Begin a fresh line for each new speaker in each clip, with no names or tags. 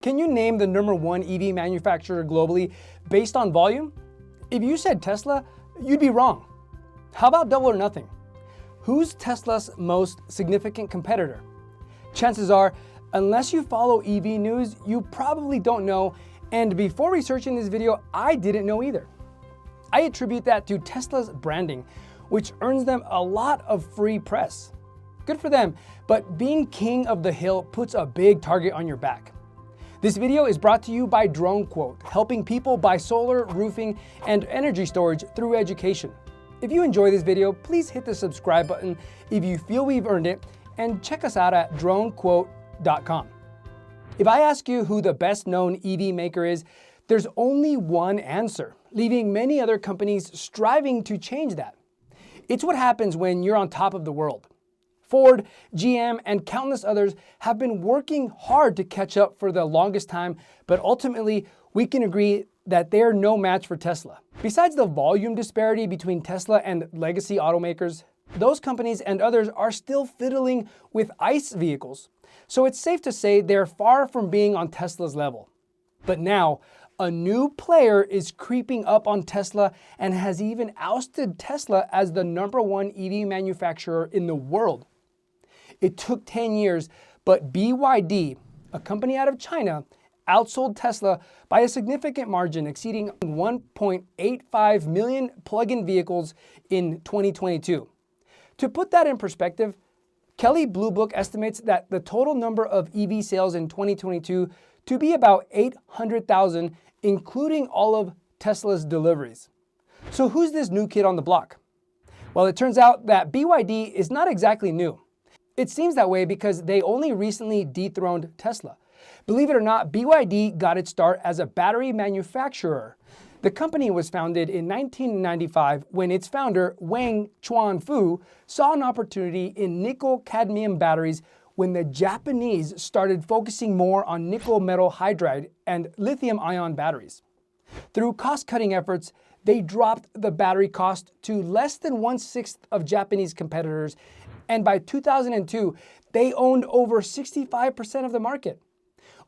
Can you name the #1 EV manufacturer globally based on volume? If you said Tesla, you'd be wrong. How about double or nothing? Who's Tesla's most significant competitor? Chances are, unless you follow EV news, you probably don't know, and before researching this video, I didn't know either. I attribute that to Tesla's branding, which earns them a lot of free press. Good for them, but being king of the hill puts a big target on your back. This video is brought to you by DroneQuote, helping people buy solar, roofing, and energy storage through education. If you enjoy this video, please hit the subscribe button if you feel we've earned it, and check us out at DroneQuote.com. If I ask you who the best known EV maker is, there's only one answer, leaving many other companies striving to change that. It's what happens when you're on top of the world. Ford, GM, and countless others have been working hard to catch up for the longest time, but ultimately, we can agree that they're no match for Tesla. Besides the volume disparity between Tesla and legacy automakers, those companies and others are still fiddling with ICE vehicles. So it's safe to say they're far from being on Tesla's level. But now, a new player is creeping up on Tesla and has even ousted Tesla as the #1 EV manufacturer in the world. It took 10 years, but BYD, a company out of China, outsold Tesla by a significant margin, exceeding 1.85 million plug-in vehicles in 2022. To put that in perspective, Kelley Blue Book estimates that the total number of EV sales in 2022 to be about 800,000, including all of Tesla's deliveries. So who's this new kid on the block? Well, it turns out that BYD is not exactly new. It seems that way because they only recently dethroned Tesla. Believe it or not, BYD got its start as a battery manufacturer. The company was founded in 1995 when its founder, Wang Chuanfu, saw an opportunity in nickel-cadmium batteries when the Japanese started focusing more on nickel metal hydride and lithium-ion batteries. Through cost-cutting efforts, they dropped the battery cost to less than 1/6 of Japanese competitors, and by 2002, they owned over 65% of the market.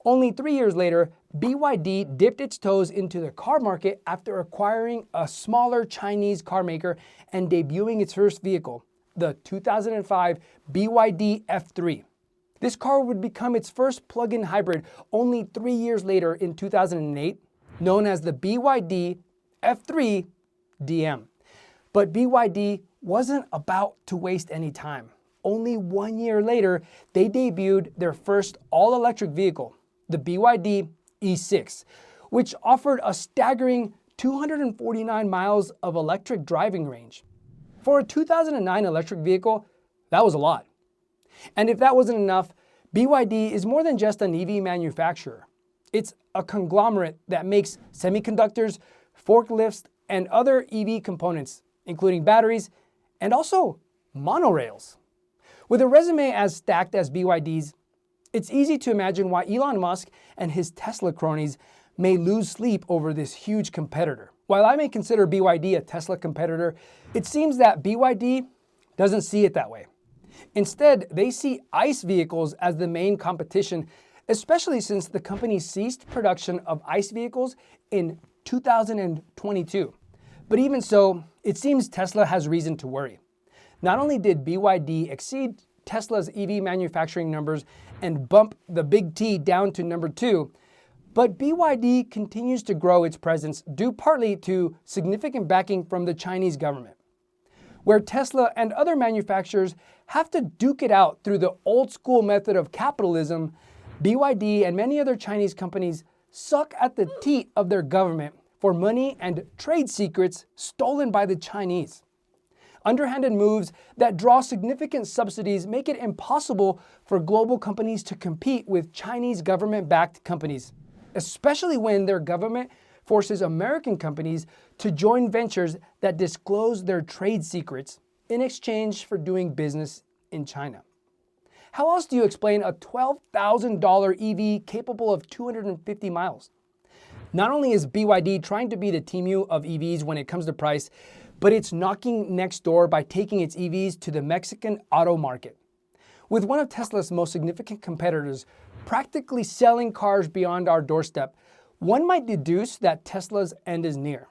Only 3 years later, BYD dipped its toes into the car market after acquiring a smaller Chinese car maker and debuting its first vehicle, the 2005 BYD F3. This car would become its first plug-in hybrid only 3 years later in 2008, known as the BYD F3 DM. But BYD wasn't about to waste any time. Only 1 year later, they debuted their first all-electric vehicle, the BYD E6, which offered a staggering 249 miles of electric driving range. For a 2009 electric vehicle, that was a lot. And if that wasn't enough, BYD is more than just an EV manufacturer. It's a conglomerate that makes semiconductors, forklifts, and other EV components, including batteries, and also monorails. With a resume as stacked as BYD's, it's easy to imagine why Elon Musk and his Tesla cronies may lose sleep over this huge competitor. While I may consider BYD a Tesla competitor, it seems that BYD doesn't see it that way. Instead, they see ICE vehicles as the main competition, especially since the company ceased production of ICE vehicles in 2022. But even so, it seems Tesla has reason to worry. Not only did BYD exceed Tesla's EV manufacturing numbers and bump the big T down to #2, but BYD continues to grow its presence due partly to significant backing from the Chinese government. Where Tesla and other manufacturers have to duke it out through the old school method of capitalism, BYD and many other Chinese companies suck at the teat of their government for money and trade secrets stolen by the Chinese. Underhanded moves that draw significant subsidies make it impossible for global companies to compete with Chinese government-backed companies, especially when their government forces American companies to join ventures that disclose their trade secrets in exchange for doing business in China. How else do you explain a $12,000 EV capable of 250 miles? Not only is BYD trying to be the Temu of EVs when it comes to price, but it's knocking next door by taking its EVs to the Mexican auto market. With one of Tesla's most significant competitors practically selling cars beyond our doorstep, one might deduce that Tesla's end is near.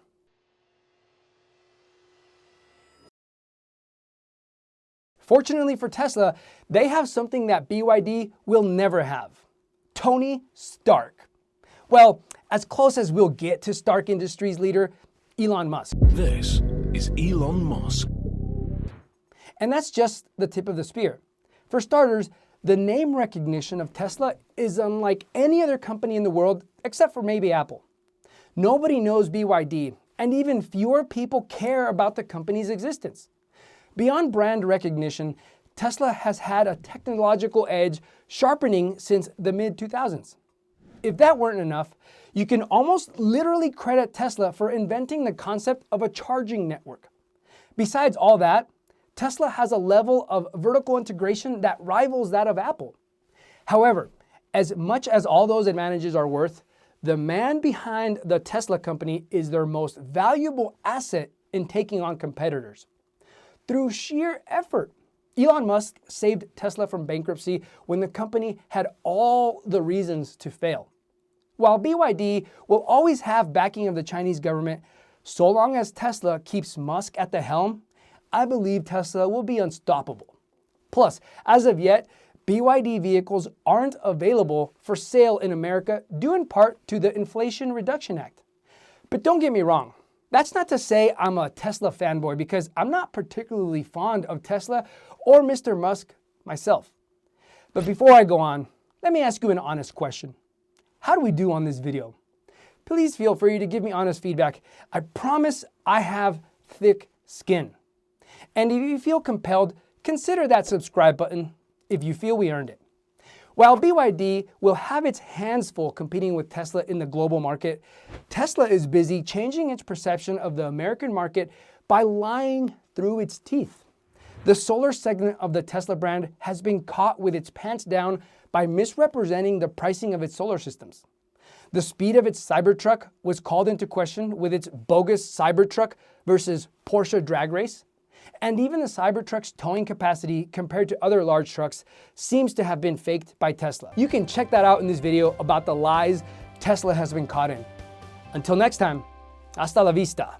Fortunately for Tesla, they have something that BYD will never have: Tony Stark. Well, as close as we'll get to Stark Industries leader Elon Musk.
This is Elon Musk.
And that's just the tip of the spear. For starters, the name recognition of Tesla is unlike any other company in the world except for maybe Apple. Nobody knows BYD, and even fewer people care about the company's existence. Beyond brand recognition, Tesla has had a technological edge sharpening since the mid-2000s. If that weren't enough, you can almost literally credit Tesla for inventing the concept of a charging network. Besides all that, Tesla has a level of vertical integration that rivals that of Apple. However, as much as all those advantages are worth, the man behind the Tesla company is their most valuable asset in taking on competitors. Through sheer effort, Elon Musk saved Tesla from bankruptcy when the company had all the reasons to fail. While BYD will always have backing of the Chinese government, so long as Tesla keeps Musk at the helm, I believe Tesla will be unstoppable. Plus, as of yet, BYD vehicles aren't available for sale in America due in part to the Inflation Reduction Act. But don't get me wrong, that's not to say I'm a Tesla fanboy, because I'm not particularly fond of Tesla or Mr. Musk myself. But before I go on, let me ask you an honest question. How do we do on this video? Please feel free to give me honest feedback. I promise I have thick skin. And if you feel compelled, consider that subscribe button if you feel we earned it. While BYD will have its hands full competing with Tesla in the global market, Tesla is busy changing its perception of the American market by lying through its teeth. The solar segment of the Tesla brand has been caught with its pants down by misrepresenting the pricing of its solar systems. The speed of its Cybertruck was called into question with its bogus Cybertruck versus Porsche drag race. And even the Cybertruck's towing capacity compared to other large trucks seems to have been faked by Tesla. You can check that out in this video about the lies Tesla has been caught in. Until next time, hasta la vista.